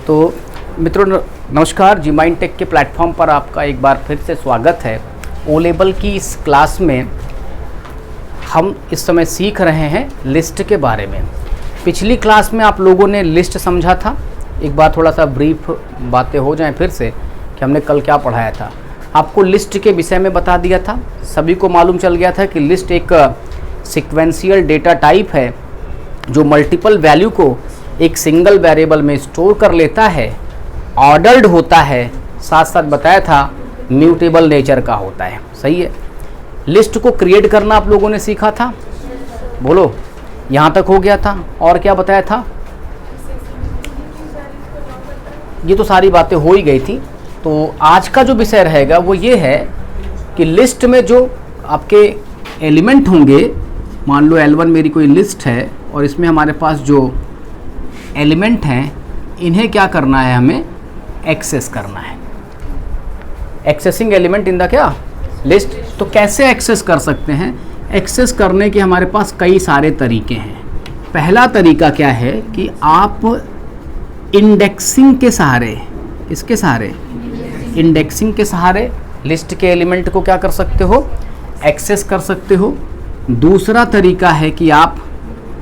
तो मित्रों नमस्कार, जी माइंड टेक के प्लेटफॉर्म पर आपका एक बार फिर से स्वागत है। ओ लेवल की इस क्लास में हम इस समय सीख रहे हैं लिस्ट के बारे में। पिछली क्लास में आप लोगों ने लिस्ट समझा था। एक बार थोड़ा सा ब्रीफ बातें हो जाएं फिर से कि हमने कल क्या पढ़ाया था। आपको लिस्ट के विषय में बता दिया था। सभी को मालूम चल गया था कि लिस्ट एक सीक्वेंशियल डेटा टाइप है जो मल्टीपल वैल्यू को एक सिंगल वेरिएबल में स्टोर कर लेता है, ऑर्डर्ड होता है, साथ साथ बताया था म्यूटेबल नेचर का होता है। सही है। लिस्ट को क्रिएट करना आप लोगों ने सीखा था, बोलो यहाँ तक हो गया था। और क्या बताया था? ये तो सारी बातें हो ही गई थी। तो आज का जो विषय रहेगा वो ये है कि लिस्ट में जो आपके एलिमेंट होंगे, मान लो L1 मेरी कोई लिस्ट है और इसमें हमारे पास जो एलिमेंट हैं इन्हें क्या करना है, हमें एक्सेस करना है। एक्सेसिंग एलिमेंट इन द क्या लिस्ट। तो कैसे एक्सेस कर सकते हैं? एक्सेस करने के हमारे पास कई सारे तरीके हैं। पहला तरीका क्या है कि आप इंडेक्सिंग के सहारे, इसके सहारे, इंडेक्सिंग के सहारे लिस्ट के एलिमेंट को क्या कर सकते हो, एक्सेस कर सकते हो। दूसरा तरीका है कि आप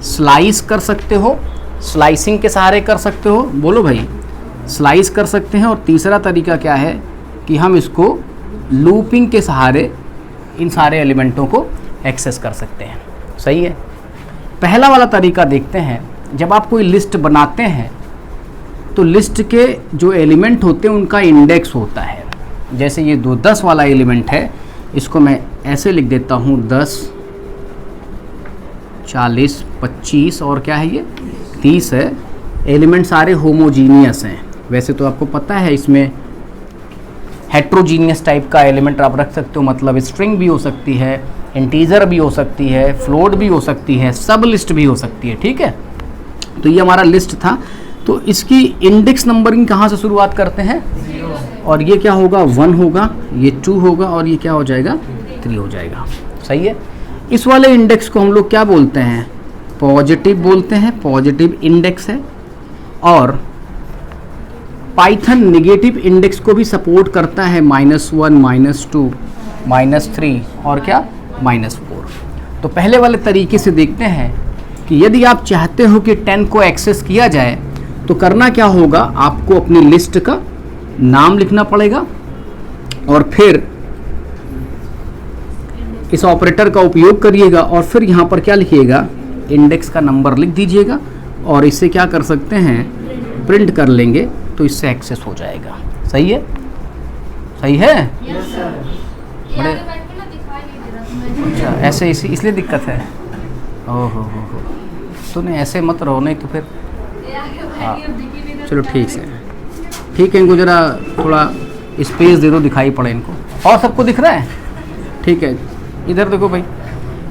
स्लाइस कर सकते हो, स्लाइसिंग के सहारे कर सकते हो। बोलो भाई, स्लाइस कर सकते हैं। और तीसरा तरीका क्या है कि हम इसको लूपिंग के सहारे इन सारे एलिमेंटों को एक्सेस कर सकते हैं। सही है। पहला वाला तरीका देखते हैं। जब आप कोई लिस्ट बनाते हैं तो लिस्ट के जो एलिमेंट होते हैं उनका इंडेक्स होता है। जैसे ये 10 वाला एलिमेंट है, इसको मैं ऐसे लिख देता हूँ 10, 40, 25 और क्या है ये 30 है। एलिमेंट सारे होमोजीनियस हैं। वैसे तो आपको पता है इसमें हेट्रोजीनियस टाइप का एलिमेंट आप रख सकते हो, मतलब स्ट्रिंग भी हो सकती है, इंटीजर भी हो सकती है, फ्लोट भी हो सकती है, सब लिस्ट भी हो सकती है। ठीक है। तो ये हमारा लिस्ट था। तो इसकी इंडेक्स नंबरिंग कहाँ से शुरुआत करते हैं? और ये क्या होगा, 1 होगा, ये 2 होगा और ये क्या हो जाएगा, 3 हो जाएगा। सही है। इस वाले इंडेक्स को हम लोग क्या बोलते हैं, पॉजिटिव बोलते हैं, पॉजिटिव इंडेक्स है। और पाइथन नेगेटिव इंडेक्स को भी सपोर्ट करता है, -1, -2, -3 और क्या -4। तो पहले वाले तरीके से देखते हैं कि यदि आप चाहते हो कि 10 को एक्सेस किया जाए तो करना क्या होगा, आपको अपनी लिस्ट का नाम लिखना पड़ेगा और फिर इस ऑपरेटर का उपयोग करिएगा और फिर यहाँ पर क्या लिखिएगा, इंडेक्स का नंबर लिख दीजिएगा और इसे क्या कर सकते हैं, प्रिंट कर लेंगे तो इससे एक्सेस हो जाएगा। सही है। सही है। बड़े अच्छा, ऐसे इसलिए दिक्कत है। ओहो हो। तो नहीं ऐसे मत रहो, नहीं तो फिर हाँ चलो ठीक है। ठीक है, इनको ज़रा थोड़ा स्पेस दे दो, दिखाई पड़े इनको। और सबको दिख रहा है? ठीक है। इधर देखो भाई,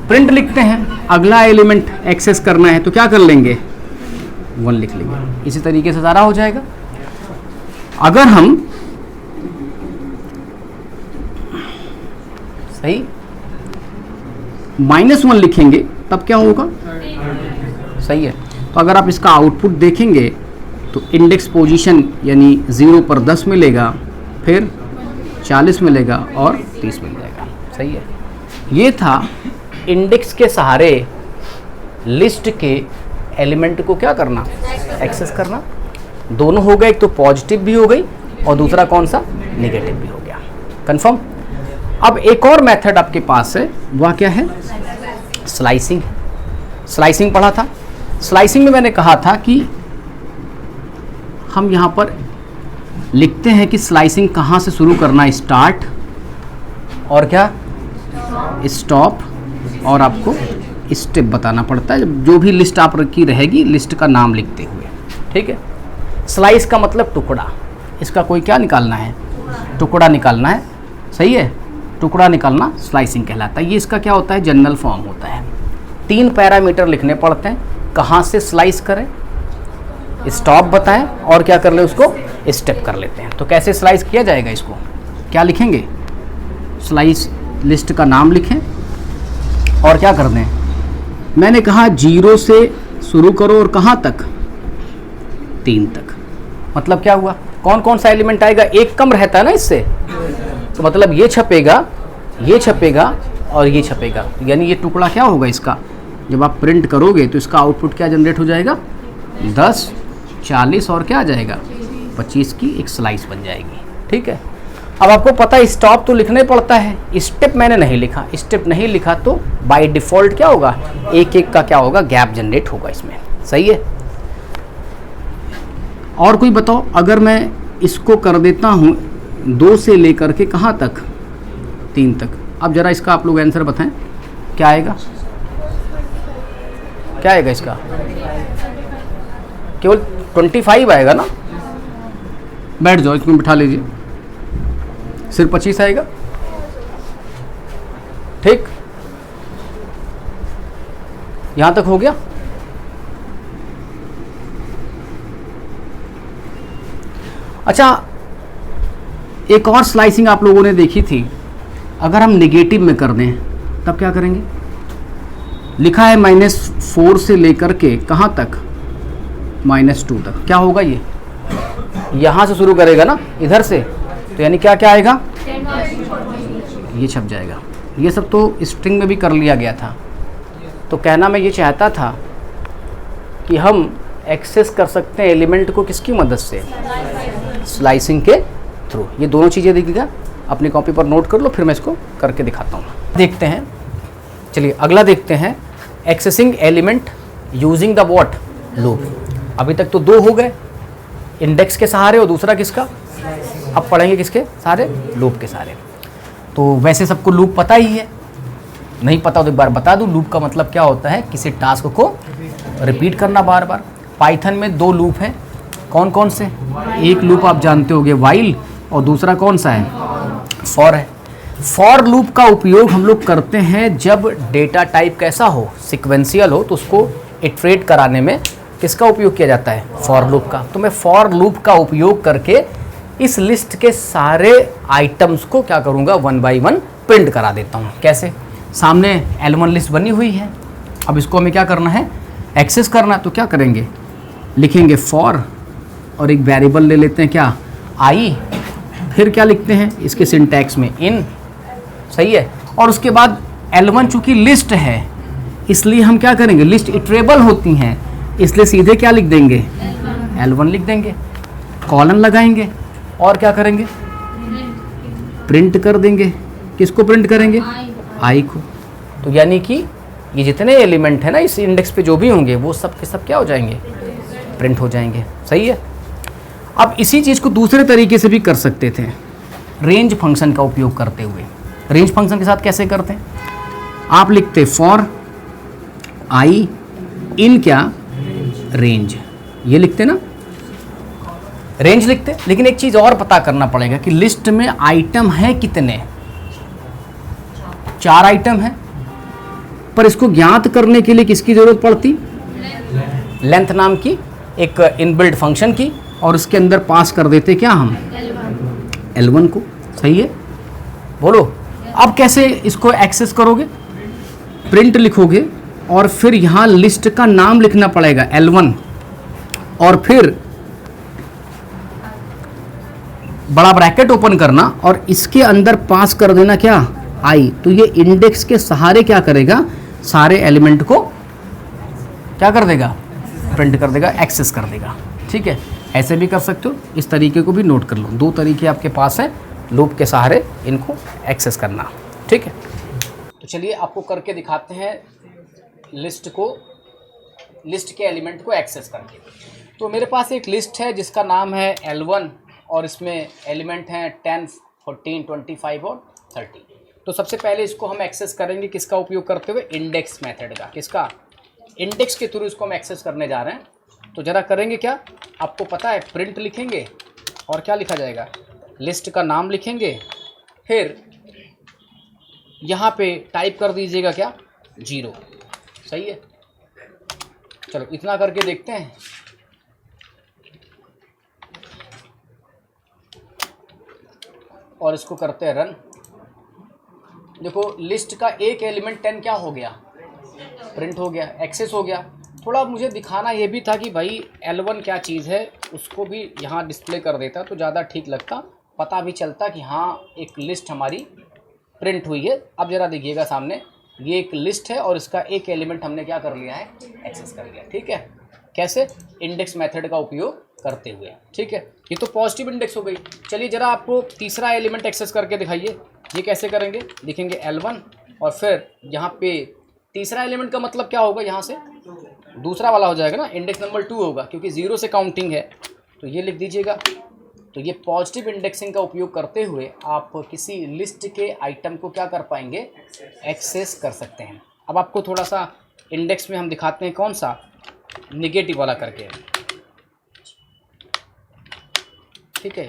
प्रिंट लिखते हैं। अगला एलिमेंट एक्सेस करना है तो क्या कर लेंगे, 1 लिख लेंगे। इसी तरीके से सारा हो जाएगा। अगर हम सही -1 लिखेंगे तब क्या होगा, सही है। तो अगर आप इसका आउटपुट देखेंगे तो इंडेक्स पोजीशन यानी 0 पर 10 मिलेगा, फिर 40 मिलेगा और 30 मिल जाएगा। सही है। ये था इंडेक्स के सहारे लिस्ट के एलिमेंट को क्या करना, एक्सेस करना। दोनों हो गए, एक तो पॉजिटिव भी हो गई और दूसरा कौन सा, नेगेटिव भी हो गया। कंफर्म। अब एक और मेथड आपके पास है, वह क्या है, स्लाइसिंग। स्लाइसिंग पढ़ा था। स्लाइसिंग में मैंने कहा था कि हम यहाँ पर लिखते हैं कि स्लाइसिंग कहाँ से शुरू करना, स्टार्ट और क्या स्टॉप, और आपको स्टेप बताना पड़ता है। जो भी लिस्ट आप रखी रहेगी, लिस्ट का नाम लिखते हुए। ठीक है। स्लाइस का मतलब टुकड़ा। इसका कोई क्या निकालना है, टुकड़ा निकालना है। सही है। टुकड़ा निकालना स्लाइसिंग कहलाता है। ये इसका क्या होता है, जनरल फॉर्म होता है। 3 पैरामीटर लिखने पड़ते हैं, कहाँ से स्लाइस करें, स्टॉप बताएं और क्या कर ले, उसको स्टेप कर लेते हैं। तो कैसे स्लाइस किया जाएगा, इसको क्या लिखेंगे, स्लाइस लिस्ट का नाम लिखें और क्या कर दें, मैंने कहा 0 से शुरू करो और कहाँ तक, 3 तक। मतलब क्या हुआ, कौन कौन सा एलिमेंट आएगा, एक कम रहता है ना इससे, तो मतलब ये छपेगा और ये छपेगा, यानी ये टुकड़ा क्या होगा इसका, जब आप प्रिंट करोगे तो इसका आउटपुट क्या जनरेट हो जाएगा, 10, 40 और क्या आ जाएगा 25 की एक स्लाइस बन जाएगी। ठीक है, अब आपको पता है स्टॉप तो लिखना ही पड़ता है, स्टेप मैंने नहीं लिखा, स्टेप नहीं लिखा तो बाय डिफ़ॉल्ट क्या होगा, एक एक का क्या होगा, गैप जनरेट होगा इसमें। सही है, और कोई बताओ, अगर मैं इसको कर देता हूँ 2 से लेकर के कहाँ तक, 3 तक, अब जरा इसका आप लोग आंसर बताएं, क्या आएगा, क्या आएगा इसका, केवल 25 आएगा ना, बैठ जाओ इसमें बिठा लीजिए, सिर्फ 25 आएगा। ठीक, यहां तक हो गया। अच्छा, एक और स्लाइसिंग आप लोगों ने देखी थी, अगर हम नेगेटिव में कर दें तब क्या करेंगे, लिखा है -4 से लेकर के कहां तक, -2 तक, क्या होगा, ये यहां से शुरू करेगा ना, इधर से, तो यानी क्या क्या आएगा, ये छप जाएगा। ये सब तो स्ट्रिंग में भी कर लिया गया था, तो कहना मैं ये चाहता था कि हम एक्सेस कर सकते हैं एलिमेंट को किसकी मदद से, स्लाइसिंग के थ्रू। ये दोनों चीज़ें देखिएगा, अपनी कॉपी पर नोट कर लो, फिर मैं इसको करके दिखाता हूँ। देखते हैं, चलिए अगला देखते हैं, accessing element using the what, loop. अभी तक तो 2 हो गए, इंडेक्स के सहारे और दूसरा किसका, अब पढ़ेंगे किसके सहारे, लूप के सहारे। तो वैसे सबको लूप पता ही है, नहीं पता तो एक बार बता दूं, लूप का मतलब क्या होता है, किसी टास्क को रिपीट करना बार बार। पाइथन में 2 लूप हैं, कौन कौन से, एक लूप आप जानते होंगे वाइल, और दूसरा कौन सा है, फॉर है। फॉर लूप का उपयोग हम लोग करते हैं जब डेटा टाइप कैसा हो, सिक्वेंशियल हो, तो उसको इटरेट कराने में किसका उपयोग किया जाता है, फॉर लूप का। तो मैं फॉर लूप का उपयोग करके इस लिस्ट के सारे आइटम्स को क्या करूँगा, 1 बाई 1 प्रिंट करा देता हूँ। कैसे, सामने L1 लिस्ट बनी हुई है, अब इसको हमें क्या करना है, एक्सेस करना है, तो क्या करेंगे, लिखेंगे फॉर और एक वेरिएबल ले लेते हैं क्या, आई, फिर क्या लिखते हैं इसके सिंटैक्स में, इन। सही है, और उसके बाद L1 चूंकि लिस्ट है इसलिए हम क्या करेंगे, लिस्ट इटरेबल होती हैं इसलिए सीधे क्या लिख देंगे, L1 लिख देंगे, कॉलन लगाएंगे और क्या करेंगे, प्रिंट कर देंगे। किसको प्रिंट करेंगे, आई को। तो यानी कि ये जितने एलिमेंट है ना इस इंडेक्स पे जो भी होंगे वो सब के सब क्या हो जाएंगे, प्रिंट हो जाएंगे। सही है, अब इसी चीज़ को दूसरे तरीके से भी कर सकते थे, रेंज फंक्शन का उपयोग करते हुए। रेंज फंक्शन के साथ कैसे करते हैं, आप लिखते फॉर आई इन क्या, रेंज, ये लिखते ना, रेंज लिखते। लेकिन एक चीज़ और पता करना पड़ेगा कि लिस्ट में आइटम है कितने, 4 आइटम है, पर इसको ज्ञात करने के लिए किसकी ज़रूरत पड़ती, लेंथ नाम की एक इनबिल्ट फंक्शन की, और उसके अंदर पास कर देते क्या हम, L1 को। सही है, बोलो अब कैसे इसको एक्सेस करोगे, प्रिंट लिखोगे और फिर यहाँ लिस्ट का नाम लिखना पड़ेगा L1, और फिर बड़ा ब्रैकेट ओपन करना और इसके अंदर पास कर देना क्या, आई। तो ये इंडेक्स के सहारे क्या करेगा, सारे एलिमेंट को क्या कर देगा, प्रिंट कर देगा, एक्सेस कर देगा। ठीक है, ऐसे भी कर सकते हो, इस तरीके को भी नोट कर लो। 2 तरीके आपके पास हैं लूप के सहारे इनको एक्सेस करना। ठीक है, तो चलिए आपको करके दिखाते हैं लिस्ट के एलिमेंट को एक्सेस करके। तो मेरे पास एक लिस्ट है जिसका नाम है L1 और इसमें एलिमेंट हैं 10, 14, 25 और 30। तो सबसे पहले इसको हम एक्सेस करेंगे किसका उपयोग करते हुए, इंडेक्स मेथड का। किसका, इंडेक्स के थ्रू इसको हम एक्सेस करने जा रहे हैं। तो ज़रा करेंगे क्या, आपको पता है, प्रिंट लिखेंगे और क्या लिखा जाएगा, लिस्ट का नाम लिखेंगे, फिर यहाँ पे टाइप कर दीजिएगा क्या, 0। सही है, चलो इतना करके देखते हैं। और इसको करते हैं रन। देखो लिस्ट का एक एलिमेंट 10 क्या हो गया, प्रिंट हो गया, एक्सेस हो गया। थोड़ा मुझे दिखाना ये भी था कि भाई L1 क्या चीज़ है, उसको भी यहाँ डिस्प्ले कर देता तो ज़्यादा ठीक लगता, पता भी चलता कि हाँ एक लिस्ट हमारी प्रिंट हुई है। अब ज़रा देखिएगा सामने, ये एक लिस्ट है और इसका एक एलिमेंट हमने क्या कर लिया है, एक्सेस कर लिया। ठीक है, कैसे? इंडेक्स मेथड का उपयोग करते हुए। ठीक है, ये तो पॉजिटिव इंडेक्स हो गई। चलिए ज़रा आपको तीसरा एलिमेंट एक्सेस करके दिखाइए, ये कैसे करेंगे? लिखेंगे L1 और फिर यहाँ पे तीसरा एलिमेंट का मतलब क्या होगा, यहाँ से दूसरा वाला हो जाएगा ना, इंडेक्स नंबर 2 होगा क्योंकि 0 से काउंटिंग है, तो ये लिख दीजिएगा। तो ये पॉजिटिव इंडेक्सिंग का उपयोग करते हुए आप किसी लिस्ट के आइटम को क्या कर पाएंगे, एक्सेस कर सकते हैं। अब आपको थोड़ा सा इंडेक्स में हम दिखाते हैं, कौन सा, निगेटिव वाला करके। ठीक है,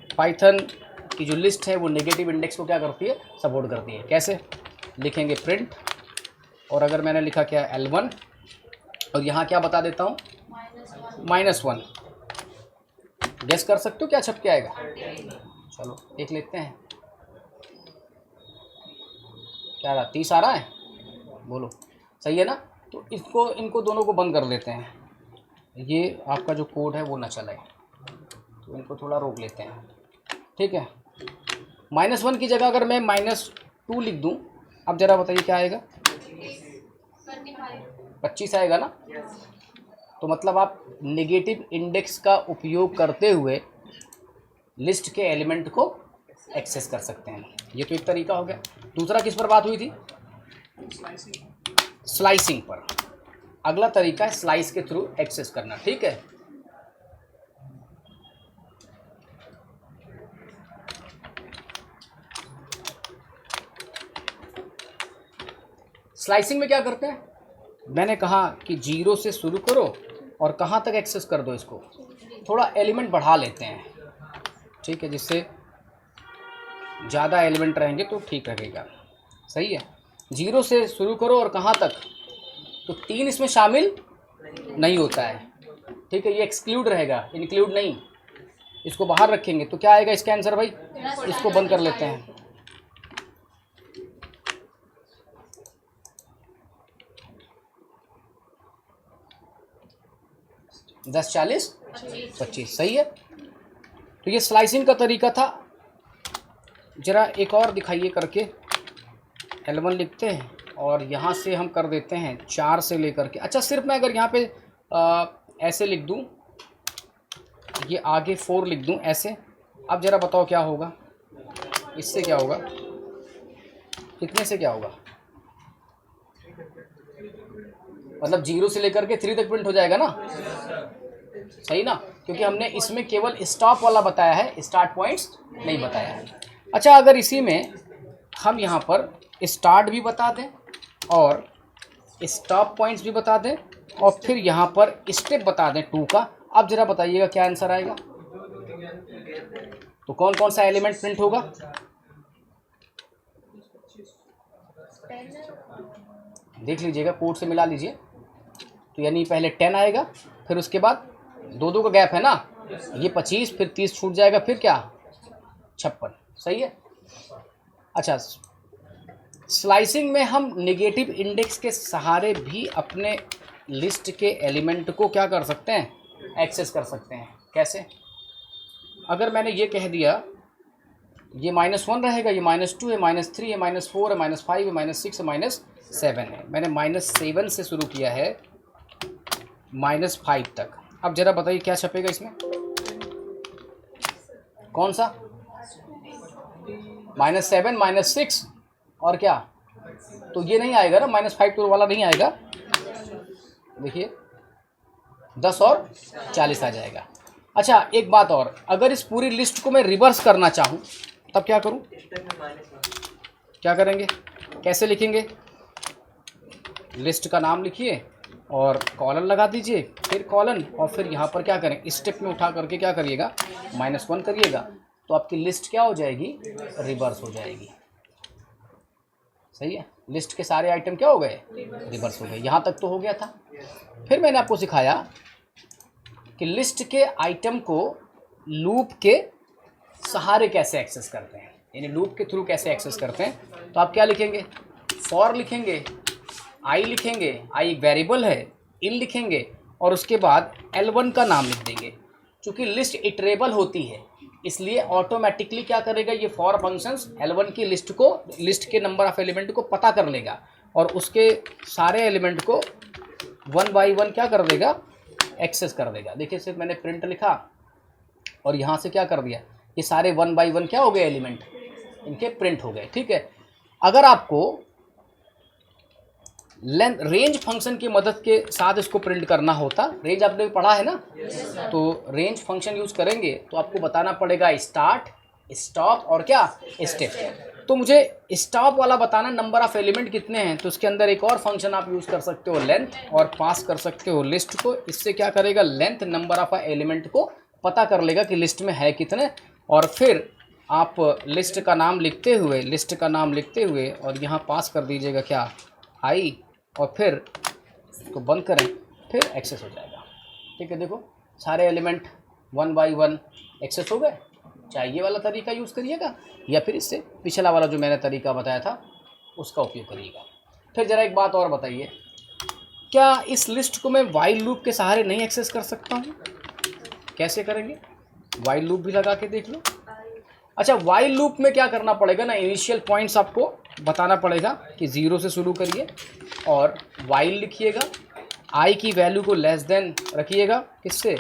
पाइथन की जो लिस्ट है वो नेगेटिव इंडेक्स को क्या करती है, सपोर्ट करती है। कैसे? लिखेंगे प्रिंट, और अगर मैंने लिखा क्या, L1, और यहाँ क्या बता देता हूँ, -1। गेस कर सकते हो क्या छप के आएगा? चलो देख लेते हैं, क्या रहा, 30 आ रहा है, बोलो सही है ना? तो इनको दोनों को बंद कर लेते हैं, ये आपका जो कोड है वो ना चले, तो इनको थोड़ा रोक लेते हैं। ठीक है, -1 की जगह अगर मैं -2 लिख दूं, अब ज़रा बताइए क्या आएगा, 25 आएगा ना? तो मतलब आप नेगेटिव इंडेक्स का उपयोग करते हुए लिस्ट के एलिमेंट को एक्सेस कर सकते हैं। ये तो एक तरीका हो गया। दूसरा किस पर बात हुई थी? स्लाइसिंग पर। अगला तरीका है स्लाइस के थ्रू एक्सेस करना। ठीक है, स्लाइसिंग में क्या करते हैं, मैंने कहा कि 0 से शुरू करो और कहाँ तक एक्सेस कर दो, इसको थोड़ा एलिमेंट बढ़ा लेते हैं। ठीक है, जिससे ज़्यादा एलिमेंट रहेंगे तो ठीक रहेगा। सही है, 0 से शुरू करो और कहाँ तक, तो 3 इसमें शामिल नहीं होता है। ठीक है, ये एक्सक्लूड रहेगा, इंक्लूड नहीं, इसको बाहर रखेंगे। तो क्या आएगा इसका आंसर भाई, इसको बंद कर लेते हैं। दस 40 25, सही है। तो ये स्लाइसिंग का तरीका था। ज़रा एक और दिखाइए करके, L1 लिखते हैं और यहाँ से हम कर देते हैं 4 से लेकर के, अच्छा सिर्फ मैं अगर यहाँ पे ऐसे लिख दूँ, ये आगे 4 लिख दूँ ऐसे, अब ज़रा बताओ क्या होगा, इससे क्या होगा, कितने से क्या होगा, मतलब 0 से लेकर के 3 तक प्रिंट हो जाएगा ना, सही ना? क्योंकि हमने इसमें केवल स्टॉप वाला बताया है, स्टार्ट पॉइंट्स नहीं बताया है। अच्छा, अगर इसी में हम यहाँ पर स्टार्ट भी बता दें और स्टॉप पॉइंट्स भी बता दें और फिर यहाँ पर स्टेप बता दें 2 का, अब ज़रा बताइएगा क्या आंसर आएगा। तो कौन कौन सा एलिमेंट प्रिंट होगा, देख लीजिएगा, कोड से मिला लीजिए। तो यानी पहले 10 आएगा, फिर उसके बाद 2 का गैप है ना, ये 25, फिर 30 छूट जाएगा, फिर क्या 56। सही है। अच्छा, स्लाइसिंग में हम नेगेटिव इंडेक्स के सहारे भी अपने लिस्ट के एलिमेंट को क्या कर सकते हैं, एक्सेस कर सकते हैं। कैसे? अगर मैंने ये कह दिया ये -1 रहेगा, ये -2 है, -3 है, -4 है, -5 है, -6 है, -7 है, मैंने -7 से शुरू किया है -5 तक। अब ज़रा बताइए क्या छपेगा इसमें, कौन सा, -7 -6 और क्या, तो ये नहीं आएगा ना, -5 तो वाला नहीं आएगा। देखिए 10 और 40 आ जाएगा। अच्छा, एक बात और, अगर इस पूरी लिस्ट को मैं रिवर्स करना चाहूँ तब क्या करूँ, क्या करेंगे, कैसे लिखेंगे, लिस्ट का नाम लिखिए और कॉलन लगा दीजिए, फिर कॉलन, और फिर यहाँ पर क्या करें, स्टेप में उठा करके क्या करिएगा, -1 करिएगा, तो आपकी लिस्ट क्या हो जाएगी, रिवर्स हो जाएगी। सही है, लिस्ट के सारे आइटम क्या हो गए, रिवर्स हो गए। यहाँ तक तो हो गया था। फिर मैंने आपको सिखाया कि लिस्ट के आइटम को लूप के सहारे कैसे एक्सेस करते हैं, यानी लूप के थ्रू कैसे एक्सेस करते हैं। तो आप क्या लिखेंगे, फॉर लिखेंगे, आई लिखेंगे, आई वेरिएबल है, इन लिखेंगे और उसके बाद L1 का नाम लिख देंगे। चूंकि लिस्ट इटरेबल होती है इसलिए ऑटोमेटिकली क्या करेगा, ये फॉर फंक्शंस L1 की लिस्ट के नंबर ऑफ एलिमेंट को पता कर लेगा और उसके सारे एलिमेंट को 1 बाई 1 क्या कर देगा, एक्सेस कर देगा। देखिए सिर्फ मैंने प्रिंट लिखा और यहाँ से क्या कर दिया, ये सारे 1 बाई 1 क्या हो गए, एलिमेंट इनके प्रिंट हो गए। ठीक है, अगर आपको रेंज फंक्शन की मदद के साथ इसको प्रिंट करना होता, रेंज आपने पढ़ा है ना, तो रेंज फंक्शन यूज करेंगे तो आपको बताना पड़ेगा स्टार्ट, स्टॉप और क्या, स्टेप। तो मुझे स्टॉप वाला बताना नंबर ऑफ एलिमेंट कितने हैं, तो उसके अंदर एक और फंक्शन आप यूज कर सकते हो लेंथ, और पास कर सकते हो लिस्ट को। इससे क्या करेगा, लेंथ नंबर ऑफ एलिमेंट को पता कर लेगा कि लिस्ट में है कितने, और फिर आप लिस्ट का नाम लिखते हुए और यहाँ पास कर दीजिएगा क्या, आई, और फिर इसको बंद करें, फिर एक्सेस हो जाएगा। ठीक है, देखो सारे एलिमेंट 1 बाई 1 एक्सेस हो गए। चाहे ये वाला तरीका यूज़ करिएगा या फिर इससे पिछला वाला जो मैंने तरीका बताया था उसका उपयोग करिएगा। फिर ज़रा एक बात और बताइए, क्या इस लिस्ट को मैं वाइल लूप के सहारे नहीं एक्सेस कर सकता हूँ? कैसे करेंगे, वाइल लूप भी लगा के देख लो। अच्छा, वाइल लूप में क्या करना पड़ेगा ना, इनिशियल पॉइंट्स आपको बताना पड़ेगा कि 0 से शुरू करिए और वाइल लिखिएगा, आई की वैल्यू को लेस देन रखिएगा। किससे,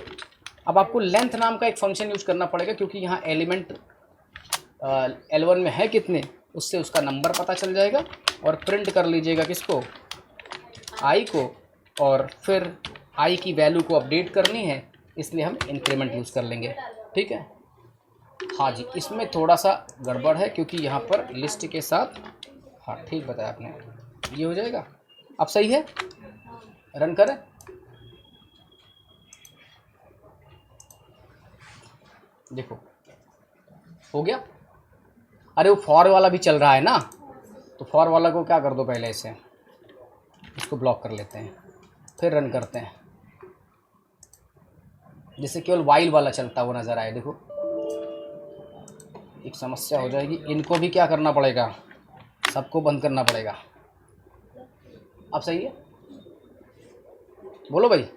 अब आपको लेंथ नाम का एक फंक्शन यूज करना पड़ेगा क्योंकि यहाँ एलिमेंट L1 में है कितने, उससे उसका नंबर पता चल जाएगा। और प्रिंट कर लीजिएगा किसको, आई को, और फिर आई की वैल्यू को अपडेट करनी है इसलिए हम इंक्रीमेंट यूज़ कर लेंगे। ठीक है, हाँ जी, इसमें थोड़ा सा गड़बड़ है क्योंकि यहाँ पर लिस्ट के साथ, हाँ ठीक बताया आपने, ये हो जाएगा। अब सही है, रन करें। देखो हो गया। अरे वो फॉर वाला भी चल रहा है ना, तो फॉर वाला को क्या कर दो, पहले इसे इसको ब्लॉक कर लेते हैं, फिर रन करते हैं, जिससे केवल वाइल वाला चलता हुआ नज़र आए। देखो एक समस्या हो जाएगी, इनको भी क्या करना पड़ेगा, सबको बंद करना पड़ेगा। अब सही है, बोलो भाई।